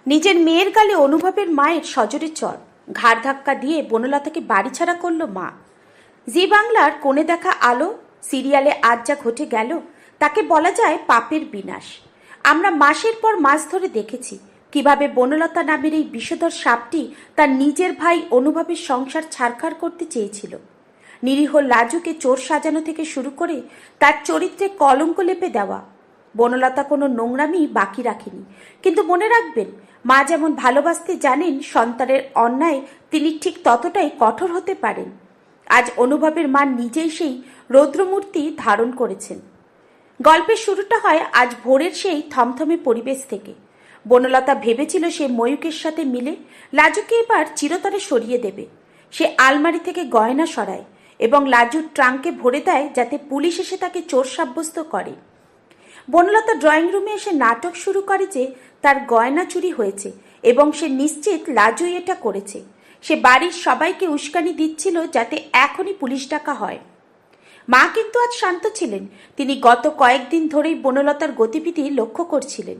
নিজের মেয়ের গালে অনুভবের মায়ের সজোরে চর, ঘাড় ধাক্কা দিয়ে বনলতাকে বাড়ি ছাড়া করল মা। জি বাংলার কোণে দেখা আলো সিরিয়ালে আজ যা ঘটে গেল তাকে বলা যায় পাপের বিনাশ। আমরা মাসের পর মাস ধরে দেখেছি কিভাবে বনলতা নামের এই বিষধর সাপটি তার নিজের ভাই অনুভবের সংসার ছারখার করতে চেয়েছিল। নিরীহ লাজুকে চোর সাজানো থেকে শুরু করে তার চরিত্রে কলঙ্ক লেপে দেওয়া। বনলতা কোনো নোংরামি বাকি রাখেনি, কিন্তু মনে রাখবেন, মা যেমন ভালোবাসতে জানেন, সন্তানের অন্যায় তিনি ঠিক ততটাই কঠোর হতে পারেন। আজ অনুভবের মা নিজেই সেই রৌদ্রমূর্তি ধারণ করেছেন। গল্পের শুরুটা হয় আজ ভোরের সেই থমথমে পরিবেশ থেকে। বনলতা ভেবেছিল সে ময়ূকের সাথে মিলে লাজুকে এবার চিরতরে সরিয়ে দেবে। সে আলমারি থেকে গয়না সরায় এবং লাজুর ট্রাঙ্কে ভরে দেয় যাতে পুলিশ এসে তাকে চোর সাব্যস্ত করে। বনলতা ড্রয়িং রুমে এসে নাটক শুরু করে যে তার গয়না চুরি হয়েছে এবং সে নিশ্চিত লাজুই এটা করেছে। সে বাড়ির সবাইকে উস্কানি দিচ্ছিল যাতে এখনই পুলিশ ডাকা হয়। মা কিন্তু আজ শান্ত ছিলেন। তিনি গত কয়েকদিন ধরেই বনলতার গতিবিধি লক্ষ্য করছিলেন।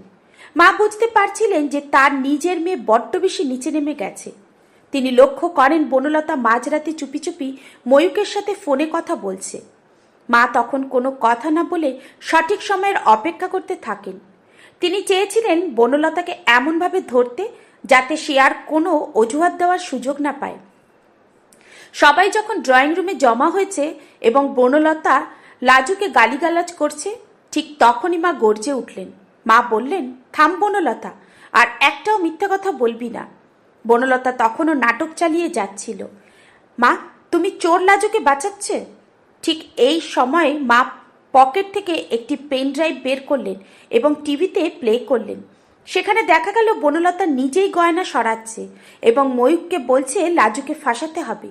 মা বুঝতে পারছিলেন যে তার নিজের মেয়ে বড্ড বেশি নিচে নেমে গেছে। তিনি লক্ষ্য করেন বনলতা মাঝরাতে চুপি চুপি ময়ূকের সাথে ফোনে কথা বলছে। মা তখন কোনো কথা না বলে সঠিক সময়ের অপেক্ষা করতে থাকেন। তিনি চেয়েছিলেন বনলতাকে এমনভাবে ধরতে যাতে সে আর কোনো অজুহাত দেওয়ার সুযোগ না পায়। সবাই যখন ড্রয়িং রুমে জমা হয়েছে এবং বনলতা লাজুকে গালিগালাজ করছে, ঠিক তখনই মা গর্জে উঠলেন। মা বললেন, থাম বনলতা, আর একটাও মিথ্যা কথা বলবি না। বনলতা তখনও নাটক চালিয়ে যাচ্ছিল। মা, তুমি চোর লাজুকে বাঁচাচ্ছে। ঠিক এই সময় মা পকেট থেকে একটি পেন ড্রাইভ বের করলেন এবং টিভিতে প্লে করলেন। সেখানে দেখা গেল বনলতা নিজেই গয়না সরাচ্ছে এবং ময়ূককে বলছে লাজুকে ফাঁসাতে হবে।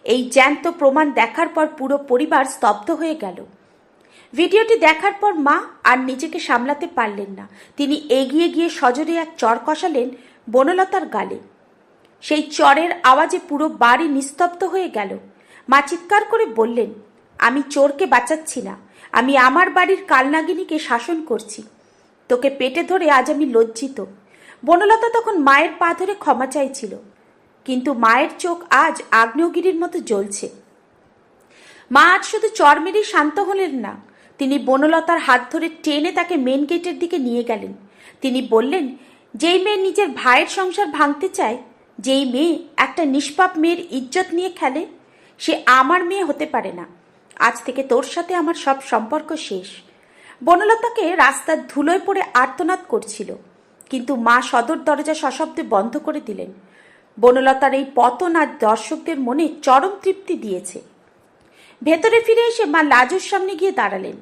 এই জ্যান্ত প্রমাণ দেখার পর পুরো পরিবার স্তব্ধ হয়ে গেল। ভিডিওটি দেখার পর মা আর নিজেকে সামলাতে পারলেন না। তিনি এগিয়ে গিয়ে সজোরে এক চর কষালেন বনলতার গালে। সেই চরের আওয়াজে পুরো বাড়ি নিস্তব্ধ হয়ে গেল। মা চিৎকার করে বললেন, আমি চোরকে বাঁচাচ্ছি না, আমি আমার বাড়ির কালনাগিনীকে শাসন করছি। তোকে পেটে ধরে আজ আমি লজ্জিত। বনলতা তখন মায়ের পা ধরে ক্ষমা চাইছিল, কিন্তু মায়ের চোখ আজ আগ্নেয়গিরির মতো জ্বলছে। মা আজ শুধু চর মেরেই শান্ত হলেন না, তিনি বনলতার হাত ধরে টেনে তাকে মেন গেটের দিকে নিয়ে গেলেন। তিনি বললেন, যেই মেয়ে নিজের ভাইয়ের সংসার ভাঙতে চায়, যেই মেয়ে একটা নিষ্পাপ মেয়ের ইজ্জত নিয়ে খেলে, সে আমার মেয়ে হতে পারে না। আজ থেকে তোর সাথে আমার সব সম্পর্ক শেষ। বনলতাকে রাস্তার ধুলোয় পড়ে আর্তনাদ করছিল, কিন্তু মা সদর দরজা সশব্দে বন্ধ করে দিলেন। বনলতার এই পতন আজ দর্শকদের মনে চরম তৃপ্তি দিয়েছে। ভেতরে ফিরে এসে মা লাজুর সামনে গিয়ে দাঁড়ালেন।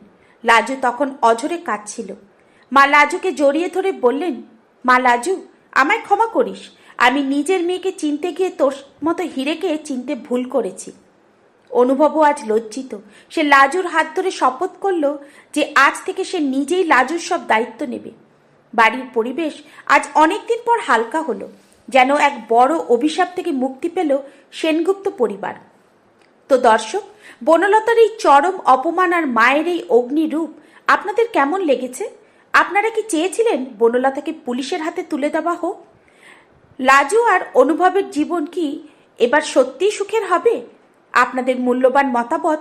লাজু তখন অঝরে কাঁদছিল। মা লাজুকে জড়িয়ে ধরে বললেন, মা লাজু, আমায় ক্ষমা করিস। আমি নিজের মেয়েকে চিনতে গিয়ে তোর মতো হিরেকে চিনতে ভুল করেছি। অনুভবও আজ লজ্জিত। সে লাজুর হাত ধরে শপথ করল যে আজ থেকে সে নিজেই লাজুর সব দায়িত্ব নেবে। বাড়ির পরিবেশ আজ অনেকদিন পর হালকা হলো, যেন এক বড় অভিশাপ থেকে মুক্তি পেল সেনগুপ্ত পরিবার। তো দর্শক, বনলতার এই চরম অপমান আর মায়ের এই অগ্নিরূপ আপনাদের কেমন লেগেছে? আপনারা কি চেয়েছিলেন বনলতাকে পুলিশের হাতে তুলে দেওয়া হোক? লাজু আর অনুভবের জীবন কি এবার সত্যিই সুখের হবে? আপনাদের মূল্যবান মতামত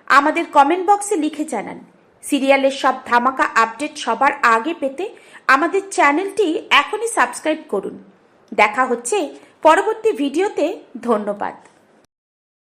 আমাদের কমেন্ট বক্সে লিখে জানান। সিরিয়ালের সব ধামাকা আপডেট সবার আগে পেতে আমাদের চ্যানেলটি এখনই সাবস্ক্রাইব করুন। দেখা হচ্ছে পরবর্তী ভিডিওতে। ধন্যবাদ।